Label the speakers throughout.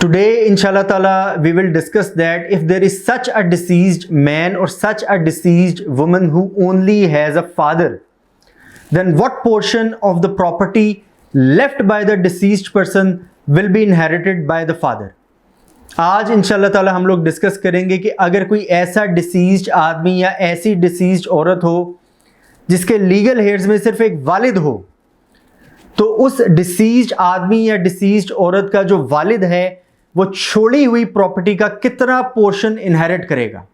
Speaker 1: Today, inshallah ta'ala, we will discuss that if there is such a deceased man or such a deceased woman who only has a father, then what portion of the property left by the deceased person will be inherited by the father. आज इंशाल्लाह ताला हम लोग discuss करेंगे कि अगर कोई ऐसा डिसीज्ड आदमी या ऐसी डिसीज्ड औरत हो जिसके लीगल हेयर्स में सिर्फ एक वालिद हो, तो उस डिसीज्ड आदमी या डिसीज्ड औरत का जो वालिद है वो छोड़ी हुई प्रॉपर्टी का कितना पोर्शन इनहेरिट करेगा.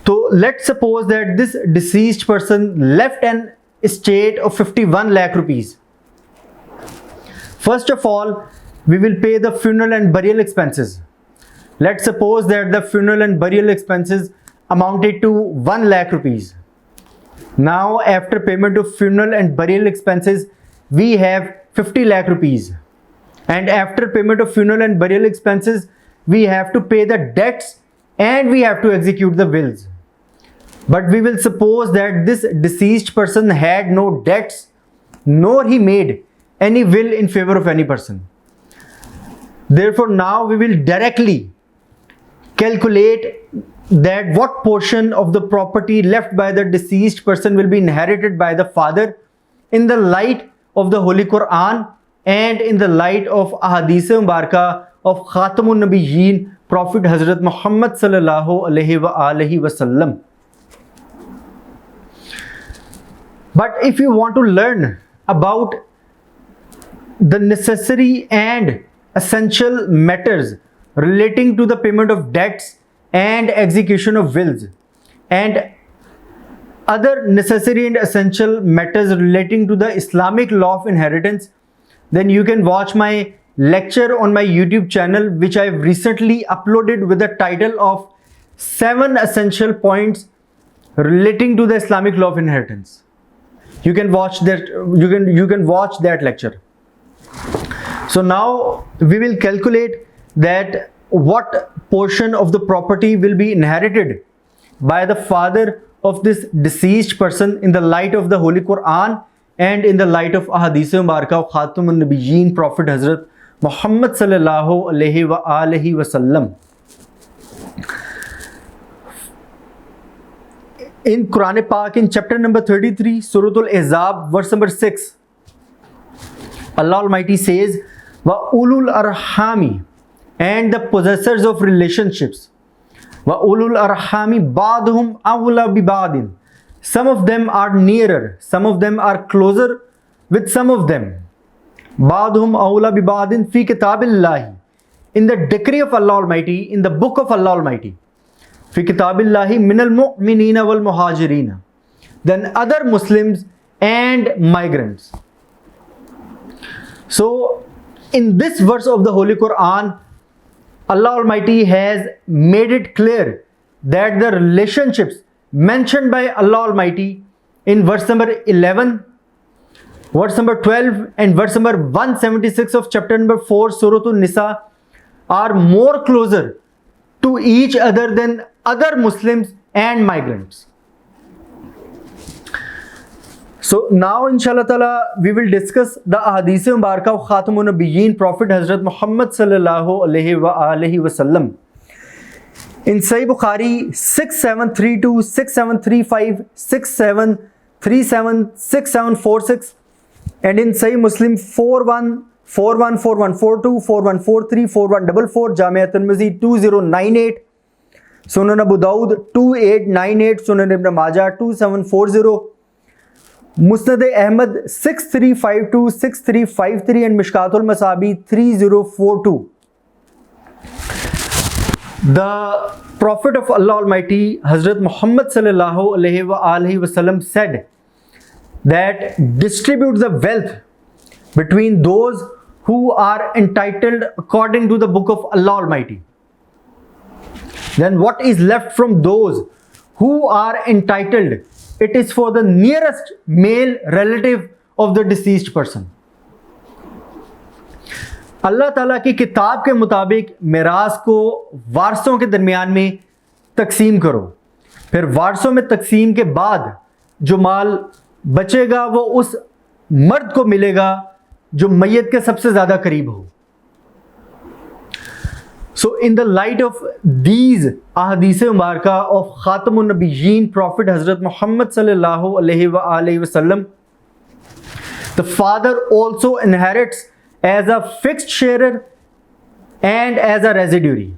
Speaker 1: तो let's suppose that this deceased person left N estate of 51 lakh rupees. First of all, we will pay the funeral and burial expenses. Let's suppose that the funeral and burial expenses amounted to 1 lakh rupees. Now, after payment of funeral and burial expenses, we have 50 lakh rupees. And after payment of funeral and burial expenses, we have to pay the debts and we have to execute the wills. But we will suppose that this deceased person had no debts, nor he made any will in favor of any person. Therefore, now we will directly calculate that what portion of the property left by the deceased person will be inherited by the father in the light of the Holy Quran and in the light of Ahadith Mubarakah of Khatamun Nabiyyin, Prophet Hazrat Muhammad sallallahu alaihi wasallam. But if you want to learn about the necessary and essential matters relating to the payment of debts and execution of wills and other necessary and essential matters relating to the Islamic law of inheritance, then you can watch my lecture on my YouTube channel, which I have recently uploaded with the title of 7 essential points relating to the Islamic law of inheritance. You can watch that. You can watch that lecture. So now we will calculate that what portion of the property will be inherited by the father of this deceased person in the light of the Holy Quran and in the light of Ahadith Mubarakah of Khatamun Nabiyyin, Prophet Hazrat Muhammad sallallahu alaihi wasallam. In Quran Pak, in chapter number 33, Surah Al-Ahzab, verse number 6, Allah Almighty says, "Wa ulul arhami," and the possessors of relationships. "Wa ulul arhami ba'duhum awla bi ba'din." Some of them are nearer, some of them are closer with some of them. Ba'duhum awla bi ba'din fi kitabillahi, in the decree of Allah Almighty, in the book of Allah Almighty. Fi kitabillahi minal mu'minina wal muhajirina, then other Muslims and migrants. So in this verse of the Holy Quran, Allah Almighty has made it clear that the relationships mentioned by Allah Almighty in verse number 11, verse number 12 and verse number 176 of chapter number 4 Surah An-Nisa are more closer to each other than other Muslims and migrants. So now inshallah ta'ala we will discuss the Ahadith Mubarakah of Khatamun Nabiyyin, Prophet Hazrat Muhammad sallallahu alaihi wasallam. In Sahih Bukhari 6732, 6735, 6737, 6746, and in Sahih Muslim 4141, 4142, 4143, 4144, Jamia Tirmidhi 2098, Sunan Abu Dawud 2898, Sunan Ibn Majah 2740, Musnad Ahmad 6352, 6353, and Mishkatul Masabi 3042. The Prophet of Allah Almighty, Hazrat Muhammad sallallahu alaihi wasallam, said that distribute the wealth between those who are entitled according to the book of Allah Almighty. Then what is left from those who are entitled, it is for the nearest male relative of the deceased person. अल्लाह ताला की किताब के मुताबिक मिरास को वारसों के दरमियान में तकसीम करो. फिर वारसों में तकसीम के बाद जो माल बचेगा वो उस मर्द को मिलेगा जो मैयत के सबसे ज़्यादा करीब हो. So in the light of these ahadith mubarakah of Khatamun Nabiyyin, Prophet Hazrat Muhammad sallallahu alaihi wasallam, the father also inherits as a fixed sharer and as a residuary.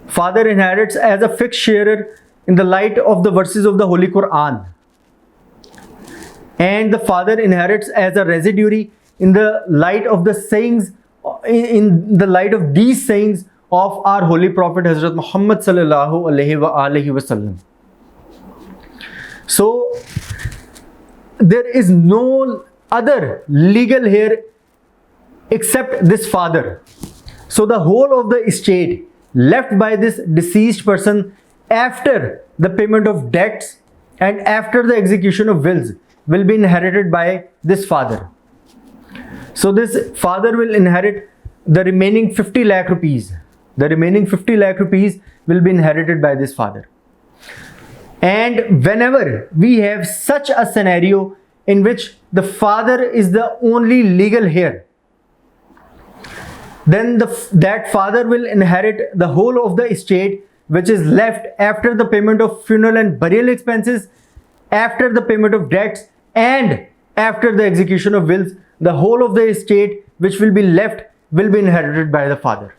Speaker 1: Father inherits as a fixed sharer in the light of the verses of the Holy Quran, and the father inherits as a residuary in the light of the sayings, in the light of these sayings of our Holy Prophet Hazrat Muhammad sallallahu alaihi wasallam. So there is no other legal heir except this father. So the whole of the estate left by this deceased person after the payment of debts and after the execution of wills will be inherited by this father. So this father will inherit the remaining 50 lakh rupees. The remaining 50 lakh rupees will be inherited by this father. And whenever we have such a scenario in which the father is the only legal heir, then that father will inherit the whole of the estate which is left after the payment of funeral and burial expenses, after the payment of debts, and after the execution of wills. The whole of the estate which will be left will be inherited by the father.